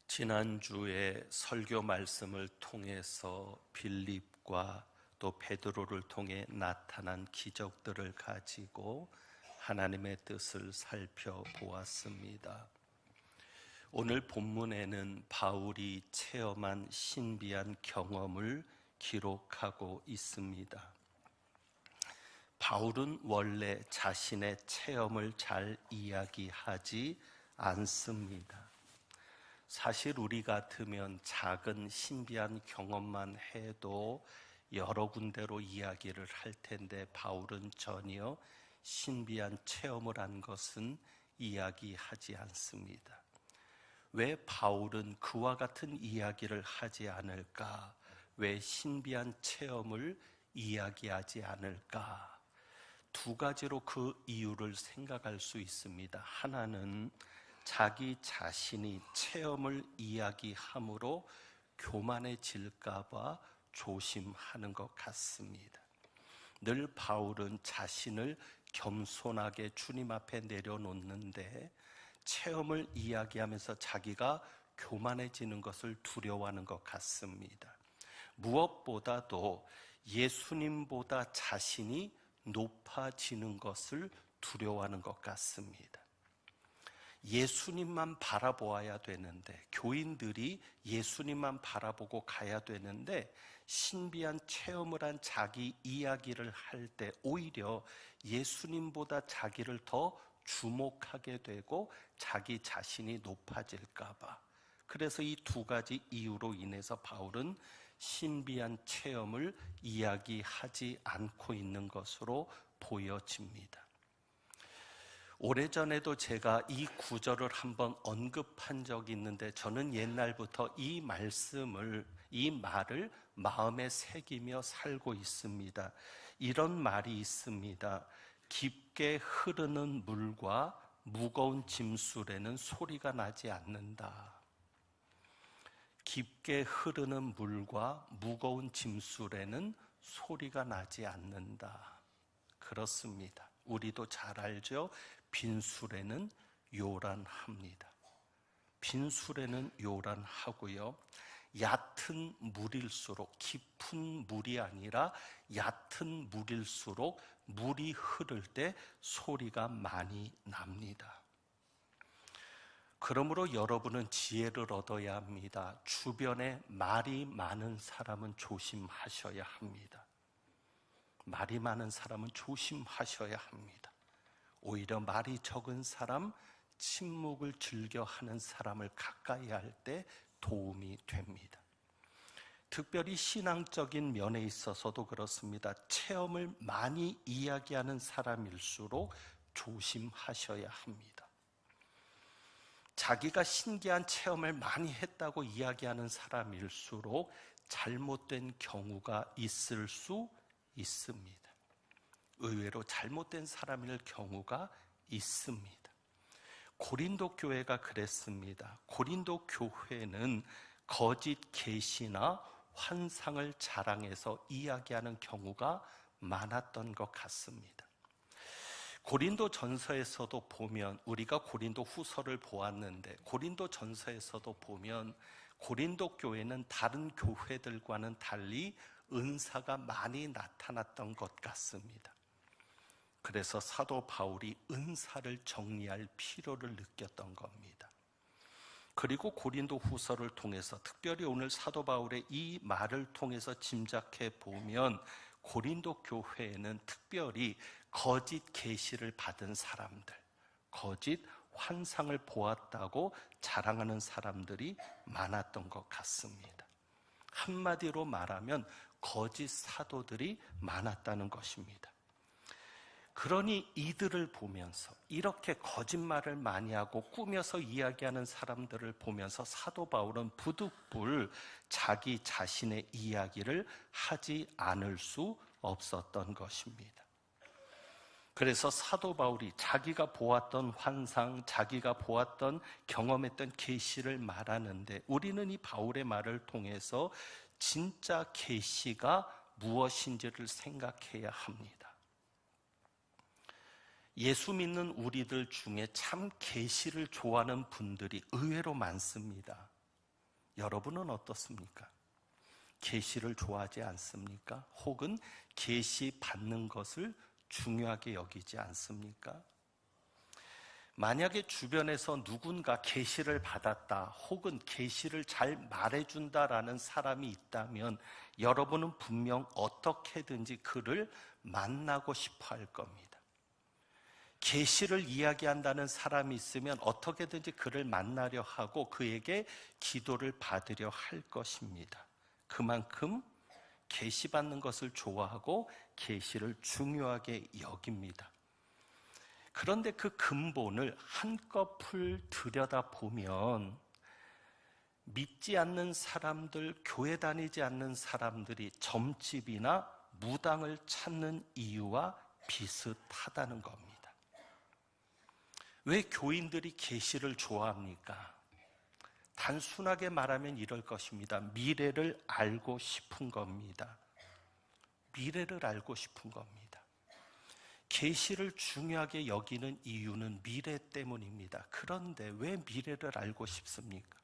지난주에 설교 말씀을 통해서 빌립과 또 베드로를 통해 나타난 기적들을 가지고 하나님의 뜻을 살펴보았습니다. 오늘 본문에는 바울이 체험한 신비한 경험을 기록하고 있습니다. 바울은 원래 자신의 체험을 잘 이야기하지 않습니다. 사실 우리 같으면 작은 신비한 경험만 해도 여러 군데로 이야기를 할 텐데 바울은 전혀 신비한 체험을 한 것은 이야기하지 않습니다. 왜 바울은 그와 같은 이야기를 하지 않을까? 왜 신비한 체험을 이야기하지 않을까? 두 가지로 그 이유를 생각할 수 있습니다. 하나는 자기 자신이 체험을 이야기함으로 교만해질까 봐 조심하는 것 같습니다. 늘 바울은 자신을 겸손하게 주님 앞에 내려놓는데 체험을 이야기하면서 자기가 교만해지는 것을 두려워하는 것 같습니다. 무엇보다도 예수님보다 자신이 높아지는 것을 두려워하는 것 같습니다. 예수님만 바라보아야 되는데, 교인들이 예수님만 바라보고 가야 되는데 신비한 체험을 한 자기 이야기를 할 때 오히려 예수님보다 자기를 더 주목하게 되고 자기 자신이 높아질까 봐. 그래서 이 두 가지 이유로 인해서 바울은 신비한 체험을 이야기하지 않고 있는 것으로 보여집니다. 오래전에도 제가 이 구절을 한번 언급한 적이 있는데 저는 옛날부터 이 말을 마음에 새기며 살고 있습니다. 이런 말이 있습니다. 깊게 흐르는 물과 무거운 짐술에는 소리가 나지 않는다. 깊게 흐르는 물과 무거운 짐술에는 소리가 나지 않는다. 그렇습니다. 우리도 잘 알죠? 빈술에는 요란합니다. 빈술에는 요란하고요. 얕은 물일수록, 깊은 물이 아니라 얕은 물일수록 물이 흐를 때 소리가 많이 납니다. 그러므로 여러분은 지혜를 얻어야 합니다. 주변에 말이 많은 사람은 조심하셔야 합니다. 말이 많은 사람은 조심하셔야 합니다. 오히려 말이 적은 사람, 침묵을 즐겨하는 사람을 가까이 할 때 도움이 됩니다. 특별히 신앙적인 면에 있어서도 그렇습니다. 체험을 많이 이야기하는 사람일수록 조심하셔야 합니다. 자기가 신기한 체험을 많이 했다고 이야기하는 사람일수록 잘못된 경우가 있을 수 있습니다. 의외로 잘못된 사람일 경우가 있습니다. 고린도 교회가 그랬습니다. 고린도 교회는 거짓 계시나 환상을 자랑해서 이야기하는 경우가 많았던 것 같습니다. 고린도 전서에서도 보면, 우리가 고린도 후서를 보았는데 고린도 전서에서도 보면 고린도 교회는 다른 교회들과는 달리 은사가 많이 나타났던 것 같습니다. 그래서 사도 바울이 은사를 정리할 필요를 느꼈던 겁니다. 그리고 고린도 후서를 통해서, 특별히 오늘 사도 바울의 이 말을 통해서 짐작해 보면 고린도 교회에는 특별히 거짓 계시를 받은 사람들, 거짓 환상을 보았다고 자랑하는 사람들이 많았던 것 같습니다. 한마디로 말하면 거짓 사도들이 많았다는 것입니다. 그러니 이들을 보면서, 이렇게 거짓말을 많이 하고 꾸며서 이야기하는 사람들을 보면서 사도 바울은 부득불 자기 자신의 이야기를 하지 않을 수 없었던 것입니다. 그래서 사도 바울이 자기가 보았던 환상, 자기가 보았던 경험했던 계시를 말하는데, 우리는 이 바울의 말을 통해서 진짜 계시가 무엇인지를 생각해야 합니다. 예수 믿는 우리들 중에 참 계시를 좋아하는 분들이 의외로 많습니다. 여러분은 어떻습니까? 계시를 좋아하지 않습니까? 혹은 계시 받는 것을 중요하게 여기지 않습니까? 만약에 주변에서 누군가 계시를 받았다 혹은 계시를 잘 말해준다라는 사람이 있다면 여러분은 분명 어떻게든지 그를 만나고 싶어 할 겁니다. 계시를 이야기한다는 사람이 있으면 어떻게든지 그를 만나려 하고 그에게 기도를 받으려 할 것입니다. 그만큼 계시받는 것을 좋아하고 계시를 중요하게 여깁니다. 그런데 그 근본을 한꺼풀 들여다보면 믿지 않는 사람들, 교회 다니지 않는 사람들이 점집이나 무당을 찾는 이유와 비슷하다는 겁니다. 왜 교인들이 계시를 좋아합니까? 단순하게 말하면 이럴 것입니다. 미래를 알고 싶은 겁니다. 미래를 알고 싶은 겁니다. 계시를 중요하게 여기는 이유는 미래 때문입니다. 그런데 왜 미래를 알고 싶습니까?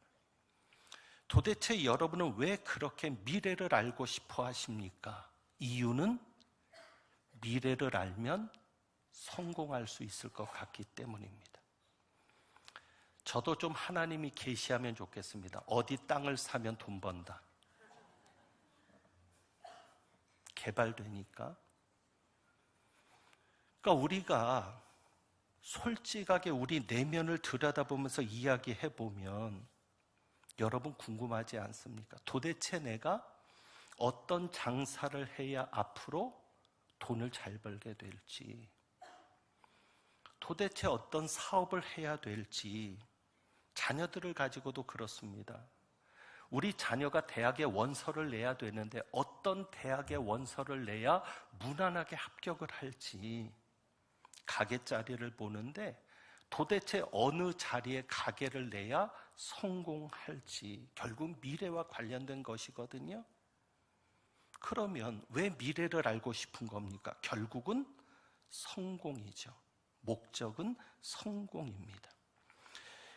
도대체 여러분은 왜 그렇게 미래를 알고 싶어 하십니까? 이유는 미래를 알면 성공할 수 있을 것 같기 때문입니다. 저도 좀 하나님이 계시하면 좋겠습니다. 어디 땅을 사면 돈 번다. 개발되니까. 그러니까 우리가 솔직하게 우리 내면을 들여다보면서 이야기해보면 여러분 궁금하지 않습니까? 도대체 내가 어떤 장사를 해야 앞으로 돈을 잘 벌게 될지, 도대체 어떤 사업을 해야 될지, 자녀들을 가지고도 그렇습니다. 우리 자녀가 대학에 원서를 내야 되는데 어떤 대학에 원서를 내야 무난하게 합격을 할지, 가게 자리를 보는데 도대체 어느 자리에 가게를 내야 성공할지, 결국 미래와 관련된 것이거든요. 그러면 왜 미래를 알고 싶은 겁니까? 결국은 성공이죠. 목적은 성공입니다.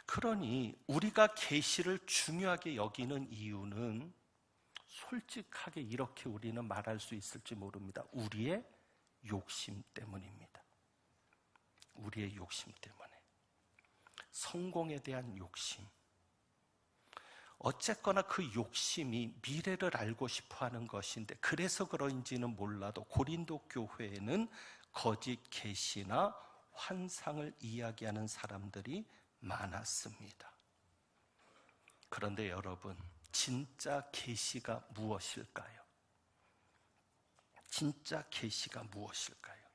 그러니 우리가 계시를 중요하게 여기는 이유는 솔직하게 이렇게 우리는 말할 수 있을지 모릅니다. 우리의 욕심 때문입니다. 우리의 욕심 때문에. 성공에 대한 욕심. 어쨌거나 그 욕심이 미래를 알고 싶어 하는 것인데, 그래서 그런지는 몰라도 고린도 교회에는 거짓 계시나 환상을 이야기하는 사람들이 많았습니다. 그런데 여러분, 진짜 계시가 무엇일까요? 진짜 계시가 무엇일까요?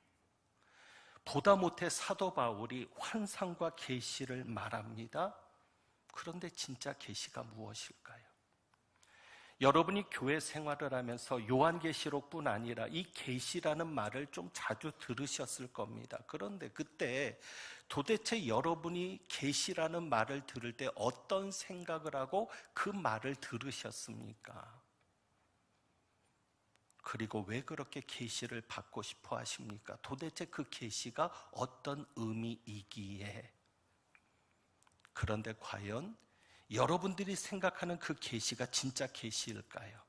보다 못해 사도 바울이 환상과 계시를 말합니다. 그런데 진짜 계시가 무엇일까요? 여러분이 교회 생활을 하면서 요한계시록뿐 아니라 이 계시라는 말을 좀 자주 들으셨을 겁니다. 그런데 그때 도대체 여러분이 계시라는 말을 들을 때 어떤 생각을 하고 그 말을 들으셨습니까? 그리고 왜 그렇게 계시를 받고 싶어 하십니까? 도대체 그 계시가 어떤 의미이기에? 그런데 과연 여러분들이 생각하는 그 계시가 진짜 계시일까요?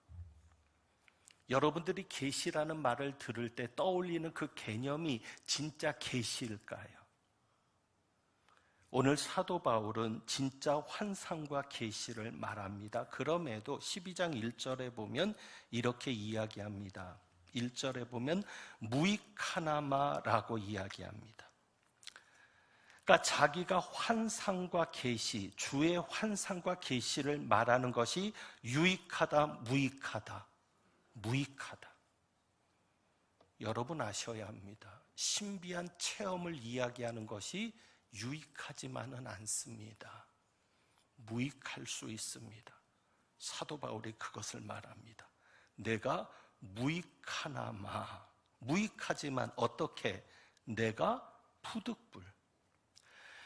여러분들이 계시라는 말을 들을 때 떠올리는 그 개념이 진짜 계시일까요? 오늘 사도 바울은 진짜 환상과 계시를 말합니다. 그럼에도 12장 1절에 보면 이렇게 이야기합니다. 1절에 보면 무익하나마라고 이야기합니다. 그러니까 자기가 환상과 계시, 주의 환상과 계시를 말하는 것이 유익하다, 무익하다, 무익하다. 여러분 아셔야 합니다. 신비한 체험을 이야기하는 것이 유익하지만은 않습니다. 무익할 수 있습니다. 사도 바울이 그것을 말합니다. 내가 무익하나마, 무익하지만 어떻게? 내가 푸득불.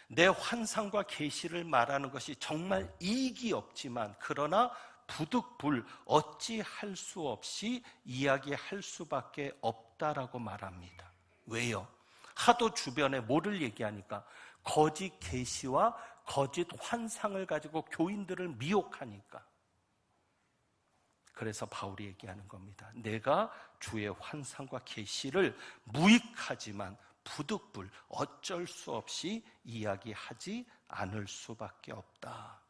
내 환상과 계시를 말하는 것이 정말 이익이 없지만 그러나 부득불 어찌할 수 없이 이야기할 수밖에 없다라고 말합니다. 왜요? 하도 주변에 뭐를 얘기하니까? 거짓 계시와 거짓 환상을 가지고 교인들을 미혹하니까. 그래서 바울이 얘기하는 겁니다. 내가 주의 환상과 계시를 무익하지만 부득불 어쩔 수 없이 이야기하지 않을 수밖에 없다.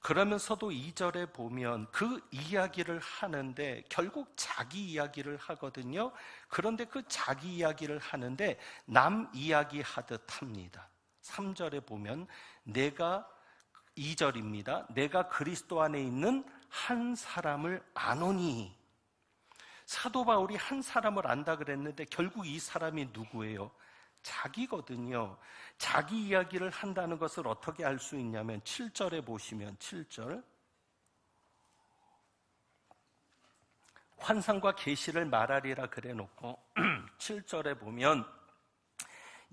그러면서도 2절에 보면 그 이야기를 하는데 결국 자기 이야기를 하거든요. 그런데 그 자기 이야기를 하는데 남 이야기 하듯 합니다. 3절에 보면 2절입니다. 내가 그리스도 안에 있는 한 사람을 아노니. 사도 바울이 한 사람을 안다 그랬는데 결국 이 사람이 누구예요? 자기거든요. 자기 이야기를 한다는 것을 어떻게 알 수 있냐면 7절에 보시면 7절 환상과 계시를 말하리라 그래놓고 7절에 보면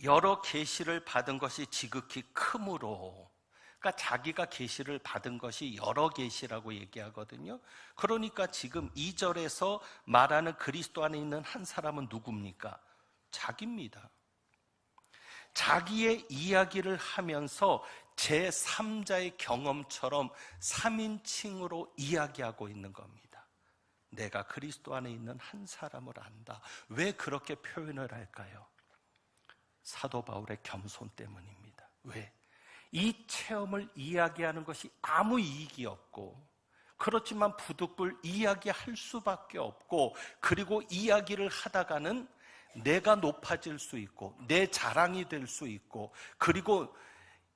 여러 계시를 받은 것이 지극히 크므로, 그러니까 자기가 계시를 받은 것이 여러 계시라고 얘기하거든요. 그러니까 지금 2절에서 말하는 그리스도 안에 있는 한 사람은 누굽니까? 자기입니다. 자기의 이야기를 하면서 제3자의 경험처럼 3인칭으로 이야기하고 있는 겁니다. 내가 그리스도 안에 있는 한 사람을 안다. 왜 그렇게 표현을 할까요? 사도 바울의 겸손 때문입니다. 왜? 이 체험을 이야기하는 것이 아무 이익이 없고, 그렇지만 부득불 이야기할 수밖에 없고, 그리고 이야기를 하다가는 내가 높아질 수 있고 내 자랑이 될 수 있고, 그리고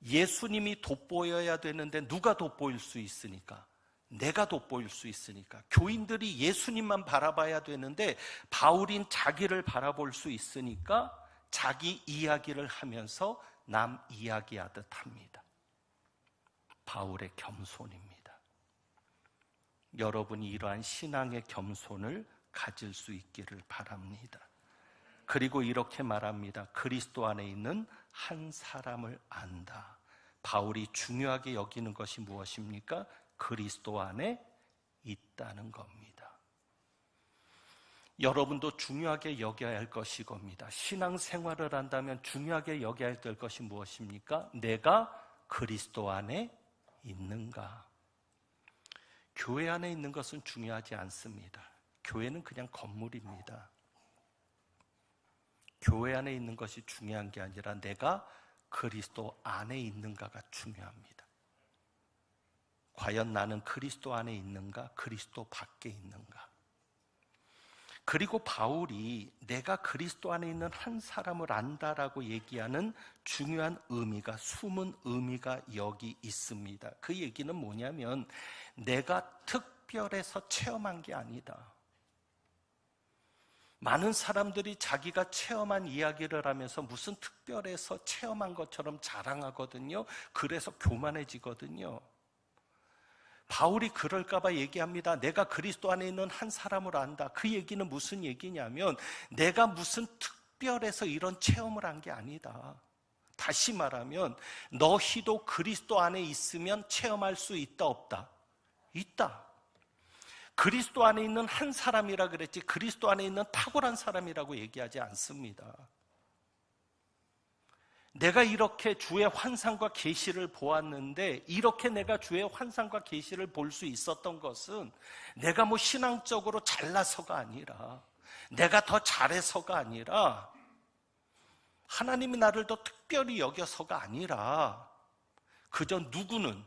예수님이 돋보여야 되는데 누가 돋보일 수 있으니까? 내가 돋보일 수 있으니까. 교인들이 예수님만 바라봐야 되는데 바울인 자기를 바라볼 수 있으니까 자기 이야기를 하면서 남 이야기하듯 합니다. 바울의 겸손입니다. 여러분이 이러한 신앙의 겸손을 가질 수 있기를 바랍니다. 그리고 이렇게 말합니다. 그리스도 안에 있는 한 사람을 안다. 바울이 중요하게 여기는 것이 무엇입니까? 그리스도 안에 있다는 겁니다. 여러분도 중요하게 여겨야 할 것이 겁니다. 신앙생활을 한다면 중요하게 여겨야 될 것이 무엇입니까? 내가 그리스도 안에 있는가? 교회 안에 있는 것은 중요하지 않습니다. 교회는 그냥 건물입니다. 교회 안에 있는 것이 중요한 게 아니라 내가 그리스도 안에 있는가가 중요합니다. 과연 나는 그리스도 안에 있는가? 그리스도 밖에 있는가? 그리고 바울이 내가 그리스도 안에 있는 한 사람을 안다라고 얘기하는 중요한 의미가, 숨은 의미가 여기 있습니다. 그 얘기는 뭐냐면 내가 특별해서 체험한 게 아니다. 많은 사람들이 자기가 체험한 이야기를 하면서 무슨 특별해서 체험한 것처럼 자랑하거든요. 그래서 교만해지거든요. 바울이 그럴까 봐 얘기합니다. 내가 그리스도 안에 있는 한 사람을 안다. 그 얘기는 무슨 얘기냐면 내가 무슨 특별해서 이런 체험을 한 게 아니다. 다시 말하면 너희도 그리스도 안에 있으면 체험할 수 있다 없다? 있다. 그리스도 안에 있는 한 사람이라 그랬지 그리스도 안에 있는 탁월한 사람이라고 얘기하지 않습니다. 내가 이렇게 주의 환상과 계시를 보았는데 이렇게 내가 주의 환상과 계시를 볼 수 있었던 것은 내가 뭐 신앙적으로 잘나서가 아니라, 내가 더 잘해서가 아니라, 하나님이 나를 더 특별히 여겨서가 아니라, 그저 누구는,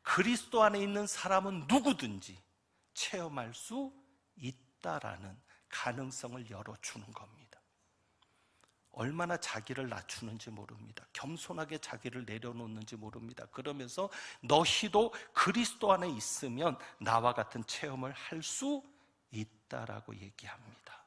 그리스도 안에 있는 사람은 누구든지 체험할 수 있다라는 가능성을 열어주는 겁니다. 얼마나 자기를 낮추는지 모릅니다. 겸손하게 자기를 내려놓는지 모릅니다. 그러면서 너희도 그리스도 안에 있으면 나와 같은 체험을 할 수 있다라고 얘기합니다.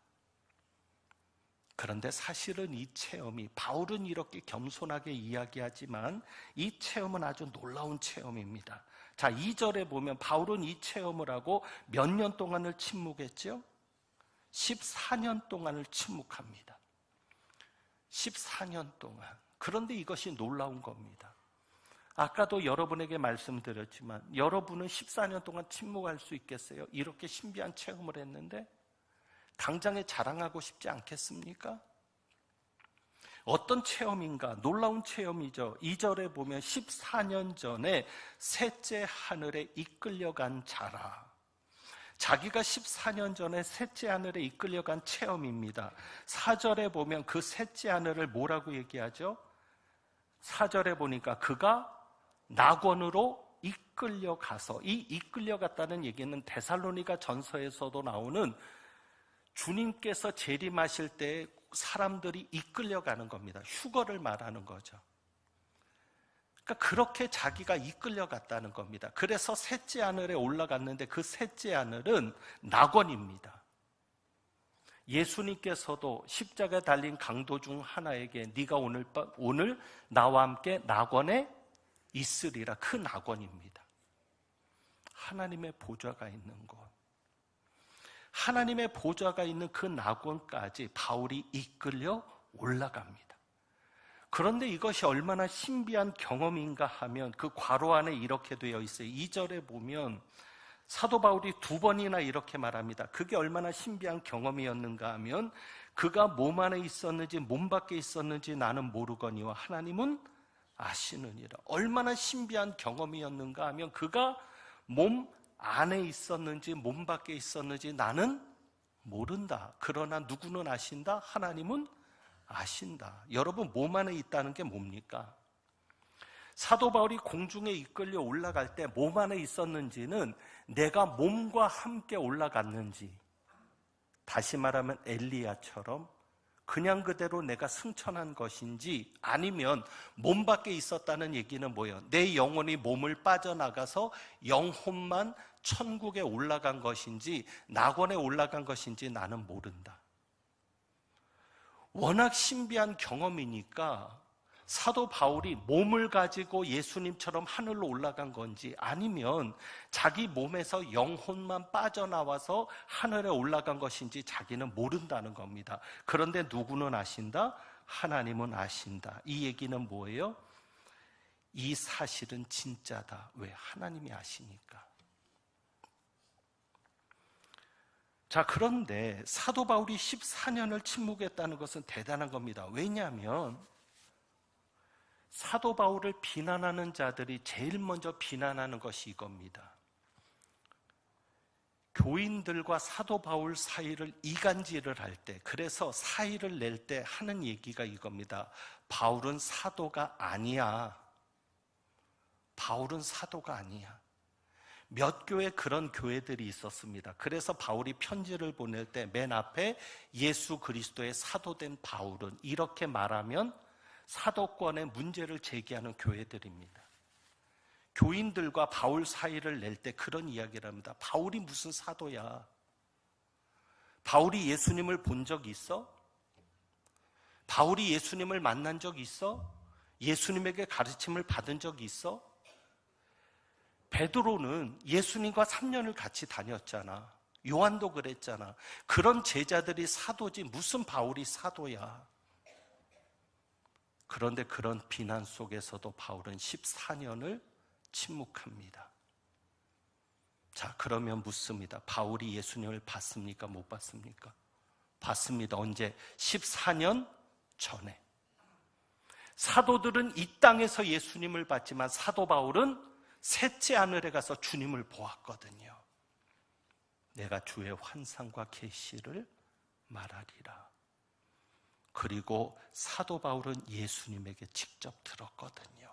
그런데 사실은 이 체험이, 바울은 이렇게 겸손하게 이야기하지만 이 체험은 아주 놀라운 체험입니다. 자, 2절에 보면 바울은 이 체험을 하고 몇 년 동안을 침묵했죠? 14년 동안을 침묵합니다. 14년 동안. 그런데 이것이 놀라운 겁니다. 아까도 여러분에게 말씀드렸지만 여러분은 14년 동안 침묵할 수 있겠어요? 이렇게 신비한 체험을 했는데 당장에 자랑하고 싶지 않겠습니까? 어떤 체험인가? 놀라운 체험이죠. 2절에 보면 14년 전에 셋째 하늘에 이끌려간 자라. 자기가 14년 전에 셋째 하늘에 이끌려간 체험입니다. 4절에 보면 그 셋째 하늘을 뭐라고 얘기하죠? 4절에 보니까 그가 낙원으로 이끌려가서, 이 이끌려갔다는 얘기는 데살로니가 전서에서도 나오는 주님께서 재림하실 때 사람들이 이끌려가는 겁니다. 휴거를 말하는 거죠. 그러니까 그렇게 자기가 이끌려갔다는 겁니다. 그래서 셋째 하늘에 올라갔는데 그 셋째 하늘은 낙원입니다. 예수님께서도 십자가에 달린 강도 중 하나에게 네가 오늘 나와 함께 낙원에 있으리라. 그 낙원입니다. 하나님의 보좌가 있는 곳. 하나님의 보좌가 있는 그 낙원까지 바울이 이끌려 올라갑니다. 그런데 이것이 얼마나 신비한 경험인가 하면 그 괄호 안에 이렇게 되어 있어요. 2절에 보면 사도 바울이 2번이나 이렇게 말합니다. 그게 얼마나 신비한 경험이었는가 하면 그가 몸 안에 있었는지 몸 밖에 있었는지 나는 모르거니와 하나님은 아시느니라. 얼마나 신비한 경험이었는가 하면 그가 몸 안에 있었는지 몸 밖에 있었는지 나는 모른다. 그러나 누구는 아신다? 하나님은 아신다. 여러분, 몸 안에 있다는 게 뭡니까? 사도 바울이 공중에 이끌려 올라갈 때 몸 안에 있었는지는 내가 몸과 함께 올라갔는지, 다시 말하면 엘리야처럼 그냥 그대로 내가 승천한 것인지, 아니면 몸 밖에 있었다는 얘기는 뭐예요? 내 영혼이 몸을 빠져나가서 영혼만 천국에 올라간 것인지 낙원에 올라간 것인지 나는 모른다. 워낙 신비한 경험이니까 사도 바울이 몸을 가지고 예수님처럼 하늘로 올라간 건지 아니면 자기 몸에서 영혼만 빠져나와서 하늘에 올라간 것인지 자기는 모른다는 겁니다. 그런데 누구는 아신다? 하나님은 아신다. 이 얘기는 뭐예요? 이 사실은 진짜다. 왜? 하나님이 아시니까. 자, 그런데 사도 바울이 14년을 침묵했다는 것은 대단한 겁니다. 왜냐하면 사도 바울을 비난하는 자들이 제일 먼저 비난하는 것이 이겁니다. 교인들과 사도 바울 사이를 이간질을 할 때, 그래서 사의를 낼 때 하는 얘기가 이겁니다. 바울은 사도가 아니야. 바울은 사도가 아니야. 몇 교회 그런 교회들이 있었습니다. 그래서 바울이 편지를 보낼 때 맨 앞에 예수 그리스도의 사도된 바울은, 이렇게 말하면 사도권의 문제를 제기하는 교회들입니다. 교인들과 바울 사이를 낼 때 그런 이야기를 합니다. 바울이 무슨 사도야? 바울이 예수님을 본 적 있어? 바울이 예수님을 만난 적 있어? 예수님에게 가르침을 받은 적 있어? 베드로는 예수님과 3년을 같이 다녔잖아. 요한도 그랬잖아. 그런 제자들이 사도지 무슨 바울이 사도야? 그런데 그런 비난 속에서도 바울은 14년을 침묵합니다. 자, 그러면 묻습니다. 바울이 예수님을 봤습니까? 못 봤습니까? 봤습니다. 언제? 14년 전에. 사도들은 이 땅에서 예수님을 봤지만 사도 바울은 셋째 하늘에 가서 주님을 보았거든요. 내가 주의 환상과 계시를 말하리라. 그리고 사도 바울은 예수님에게 직접 들었거든요.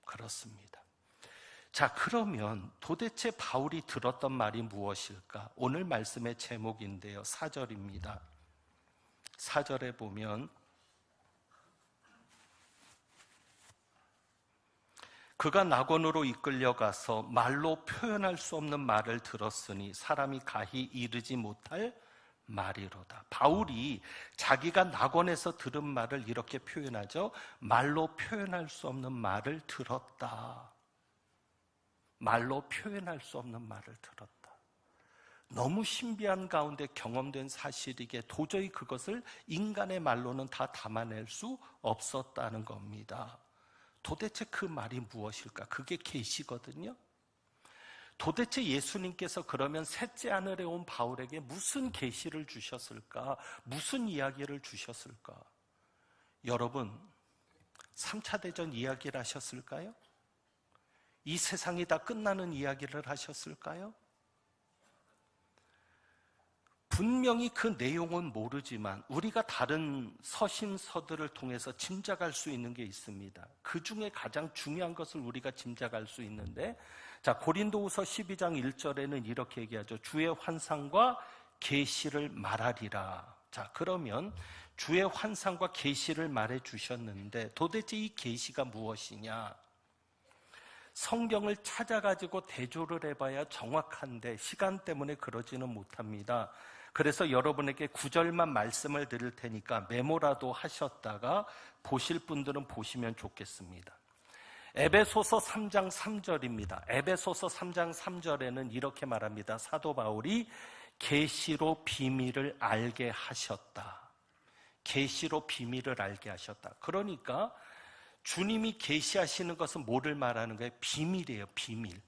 그렇습니다. 자, 그러면 도대체 바울이 들었던 말이 무엇일까? 오늘 말씀의 제목인데요. 4절입니다. 4절에 보면 그가 낙원으로 이끌려가서 말로 표현할 수 없는 말을 들었으니 사람이 가히 이르지 못할 말이로다. 바울이 자기가 낙원에서 들은 말을 이렇게 표현하죠. 말로 표현할 수 없는 말을 들었다. 말로 표현할 수 없는 말을 들었다. 너무 신비한 가운데 경험된 사실이기에 도저히 그것을 인간의 말로는 다 담아낼 수 없었다는 겁니다. 도대체 그 말이 무엇일까? 그게 계시거든요. 도대체 예수님께서 그러면 셋째 하늘에 온 바울에게 무슨 계시를 주셨을까? 무슨 이야기를 주셨을까? 여러분, 3차 대전 이야기를 하셨을까요? 이 세상이 다 끝나는 이야기를 하셨을까요? 분명히 그 내용은 모르지만 우리가 다른 서신서들을 통해서 짐작할 수 있는 게 있습니다. 그 중에 가장 중요한 것을 우리가 짐작할 수 있는데, 자, 고린도후서 12장 1절에는 이렇게 얘기하죠. 주의 환상과 계시를 말하리라. 자, 그러면 주의 환상과 계시를 말해 주셨는데 도대체 이 계시가 무엇이냐? 성경을 찾아가지고 대조를 해봐야 정확한데 시간 때문에 그러지는 못합니다. 그래서 여러분에게 9절만 말씀을 드릴 테니까 메모라도 하셨다가 보실 분들은 보시면 좋겠습니다. 에베소서 3장 3절입니다. 에베소서 3장 3절에는 이렇게 말합니다. 사도 바울이 계시로 비밀을 알게 하셨다. 계시로 비밀을 알게 하셨다. 그러니까 주님이 계시하시는 것은 뭐를 말하는 거예요? 비밀이에요, 비밀.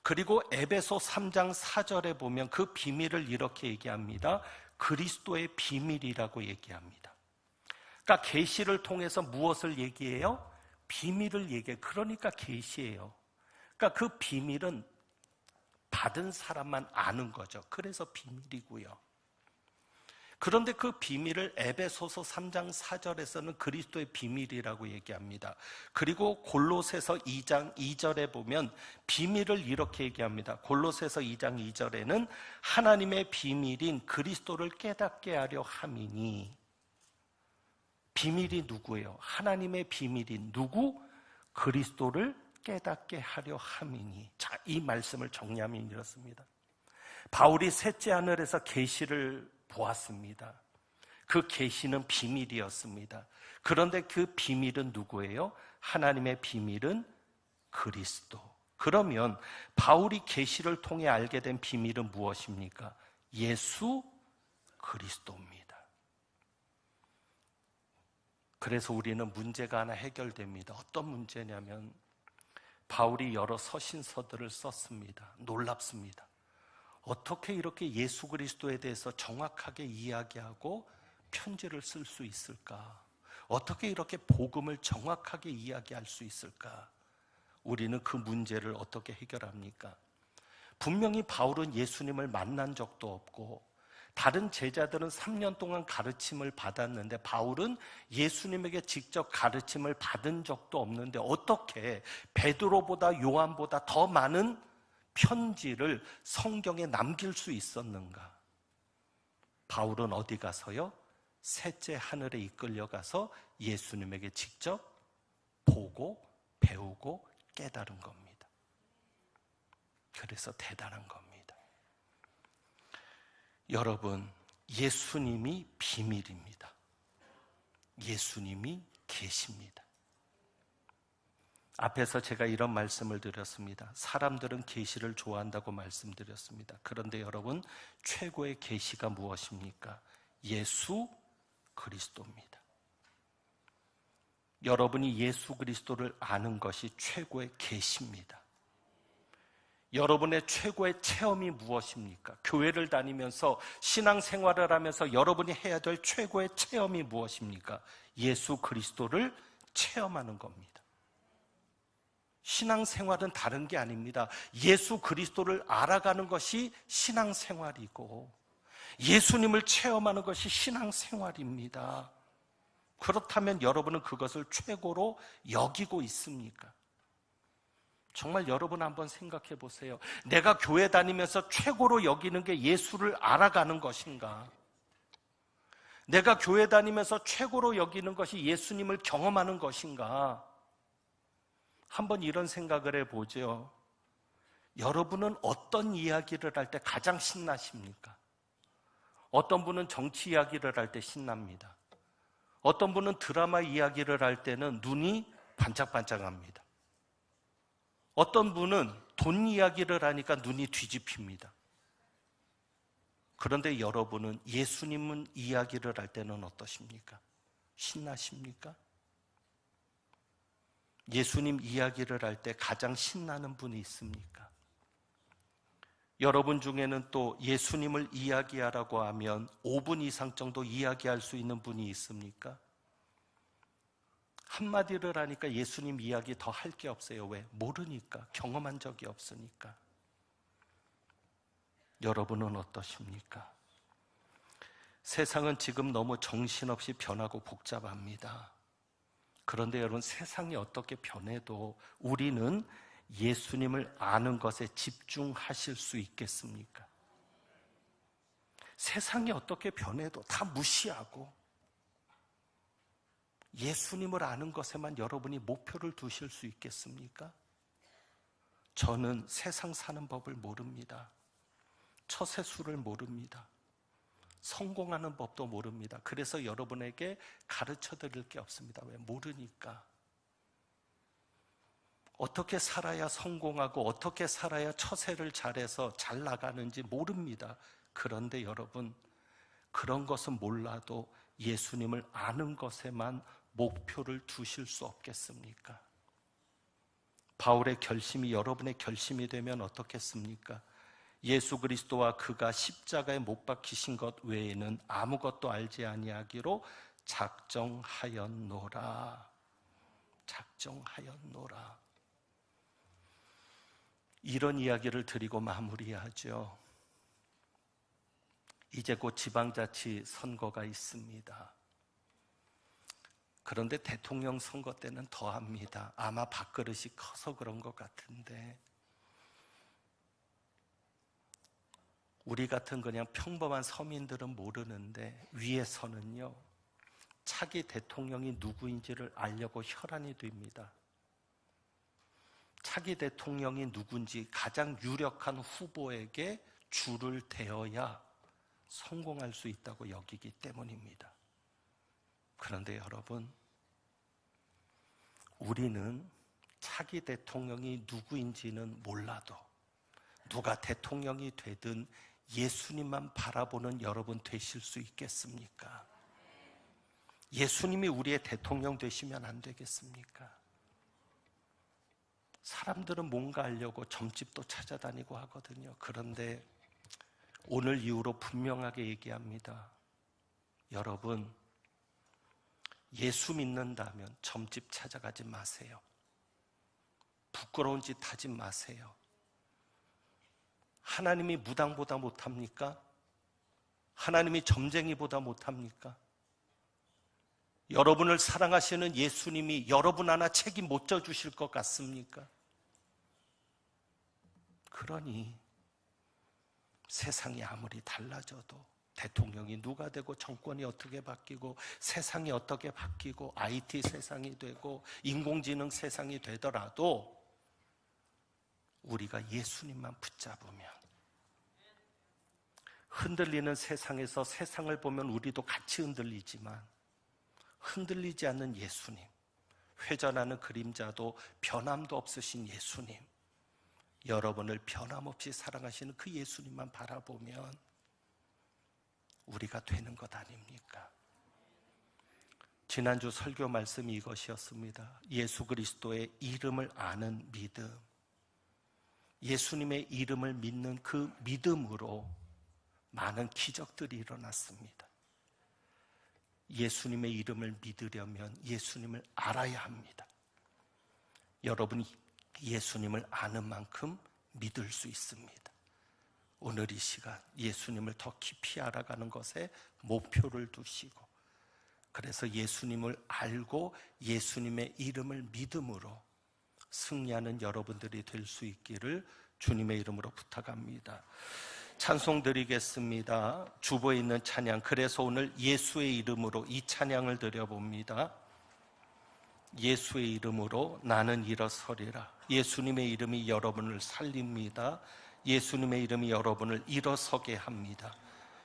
그리고 에베소 3장 4절에 보면 그 비밀을 이렇게 얘기합니다. 그리스도의 비밀이라고 얘기합니다. 그러니까 계시를 통해서 무엇을 얘기해요? 비밀을 얘기해요. 그러니까 계시예요. 그러니까 그 비밀은 받은 사람만 아는 거죠. 그래서 비밀이고요. 그런데 그 비밀을 에베소서 3장 4절에서는 그리스도의 비밀이라고 얘기합니다. 그리고 골로새서 2장 2절에 보면 비밀을 이렇게 얘기합니다. 골로새서 2장 2절에는 하나님의 비밀인 그리스도를 깨닫게 하려 함이니. 비밀이 누구예요? 하나님의 비밀인 누구? 그리스도를 깨닫게 하려 함이니. 자, 이 말씀을 정리하면 이렇습니다. 바울이 셋째 하늘에서 계시를 보았습니다. 그 계시는 비밀이었습니다. 그런데 그 비밀은 누구예요? 하나님의 비밀은 그리스도. 그러면 바울이 계시를 통해 알게 된 비밀은 무엇입니까? 예수 그리스도입니다. 그래서 우리는 문제가 하나 해결됩니다. 어떤 문제냐면 바울이 여러 서신서들을 썼습니다. 놀랍습니다. 어떻게 이렇게 예수 그리스도에 대해서 정확하게 이야기하고 편지를 쓸 수 있을까? 어떻게 이렇게 복음을 정확하게 이야기할 수 있을까? 우리는 그 문제를 어떻게 해결합니까? 분명히 바울은 예수님을 만난 적도 없고 다른 제자들은 3년 동안 가르침을 받았는데 바울은 예수님에게 직접 가르침을 받은 적도 없는데 어떻게 베드로보다 요한보다 더 많은 편지를 성경에 남길 수 있었는가? 바울은 어디 가서요? 셋째 하늘에 이끌려가서 예수님에게 직접 보고 배우고 깨달은 겁니다. 그래서 대단한 겁니다. 여러분, 예수님이 비밀입니다. 예수님이 계십니다. 앞에서 제가 이런 말씀을 드렸습니다. 사람들은 계시를 좋아한다고 말씀드렸습니다. 그런데 여러분, 최고의 계시가 무엇입니까? 예수 그리스도입니다. 여러분이 예수 그리스도를 아는 것이 최고의 계시입니다. 여러분의 최고의 체험이 무엇입니까? 교회를 다니면서 신앙생활을 하면서 여러분이 해야 될 최고의 체험이 무엇입니까? 예수 그리스도를 체험하는 겁니다. 신앙생활은 다른 게 아닙니다. 예수 그리스도를 알아가는 것이 신앙생활이고 예수님을 체험하는 것이 신앙생활입니다. 그렇다면 여러분은 그것을 최고로 여기고 있습니까? 정말 여러분 한번 생각해 보세요. 내가 교회 다니면서 최고로 여기는 게 예수를 알아가는 것인가? 내가 교회 다니면서 최고로 여기는 것이 예수님을 경험하는 것인가? 한번 이런 생각을 해보죠. 여러분은 어떤 이야기를 할 때 가장 신나십니까? 어떤 분은 정치 이야기를 할 때 신납니다. 어떤 분은 드라마 이야기를 할 때는 눈이 반짝반짝합니다. 어떤 분은 돈 이야기를 하니까 눈이 뒤집힙니다. 그런데 여러분은 예수님은 이야기를 할 때는 어떠십니까? 신나십니까? 예수님 이야기를 할 때 가장 신나는 분이 있습니까? 여러분 중에는 또 예수님을 이야기하라고 하면 5분 이상 정도 이야기할 수 있는 분이 있습니까? 한마디를 하니까 예수님 이야기 더 할 게 없어요. 왜? 모르니까, 경험한 적이 없으니까. 여러분은 어떠십니까? 세상은 지금 너무 정신없이 변하고 복잡합니다. 그런데 여러분, 세상이 어떻게 변해도 우리는 예수님을 아는 것에 집중하실 수 있겠습니까? 세상이 어떻게 변해도 다 무시하고 예수님을 아는 것에만 여러분이 목표를 두실 수 있겠습니까? 저는 세상 사는 법을 모릅니다. 처세술을 모릅니다. 성공하는 법도 모릅니다. 그래서 여러분에게 가르쳐 드릴 게 없습니다. 왜? 모르니까. 어떻게 살아야 성공하고 어떻게 살아야 처세를 잘해서 잘 나가는지 모릅니다. 그런데 여러분, 그런 것은 몰라도 예수님을 아는 것에만 목표를 두실 수 없겠습니까? 바울의 결심이 여러분의 결심이 되면 어떻겠습니까? 예수 그리스도와 그가 십자가에 못 박히신 것 외에는 아무것도 알지 아니하기로 작정하였노라. 작정하였노라. 이런 이야기를 드리고 마무리하죠. 이제 곧 지방자치 선거가 있습니다. 그런데 대통령 선거 때는 더합니다. 아마 밥그릇이 커서 그런 것 같은데, 우리 같은 그냥 평범한 서민들은 모르는데 위에서는요, 차기 대통령이 누구인지를 알려고 혈안이 됩니다. 차기 대통령이 누군지 가장 유력한 후보에게 줄을 대어야 성공할 수 있다고 여기기 때문입니다. 그런데 여러분, 우리는 차기 대통령이 누구인지는 몰라도 누가 대통령이 되든 예수님만 바라보는 여러분 되실 수 있겠습니까? 예수님이 우리의 대통령 되시면 안 되겠습니까? 사람들은 뭔가 하려고 점집도 찾아다니고 하거든요. 그런데 오늘 이후로 분명하게 얘기합니다. 여러분, 예수 믿는다면 점집 찾아가지 마세요. 부끄러운 짓 하지 마세요. 하나님이 무당보다 못합니까? 하나님이 점쟁이보다 못합니까? 여러분을 사랑하시는 예수님이 여러분 하나 책임 못 져주실 것 같습니까? 그러니 세상이 아무리 달라져도, 대통령이 누가 되고 정권이 어떻게 바뀌고 세상이 어떻게 바뀌고 IT 세상이 되고 인공지능 세상이 되더라도 우리가 예수님만 붙잡으면, 흔들리는 세상에서 세상을 보면 우리도 같이 흔들리지만 흔들리지 않는 예수님, 회전하는 그림자도 변함도 없으신 예수님, 여러분을 변함없이 사랑하시는 그 예수님만 바라보면 우리가 되는 것 아닙니까? 지난주 설교 말씀이 이것이었습니다. 예수 그리스도의 이름을 아는 믿음, 예수님의 이름을 믿는 그 믿음으로 많은 기적들이 일어났습니다. 예수님의 이름을 믿으려면 예수님을 알아야 합니다. 여러분이 예수님을 아는 만큼 믿을 수 있습니다. 오늘 이 시간 예수님을 더 깊이 알아가는 것에 목표를 두시고, 그래서 예수님을 알고 예수님의 이름을 믿음으로 승리하는 여러분들이 될 수 있기를 주님의 이름으로 부탁합니다. 찬송 드리겠습니다. 주보에 있는 찬양, 그래서 오늘 예수의 이름으로 이 찬양을 드려봅니다. 예수의 이름으로 나는 일어서리라. 예수님의 이름이 여러분을 살립니다. 예수님의 이름이 여러분을 일어서게 합니다.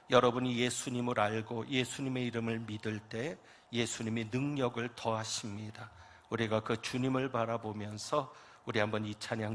여러분이 예수님을 알고 예수님의 이름을 믿을 때 예수님이 능력을 더하십니다. 우리가 그 주님을 바라보면서 우리 한번 이 찬양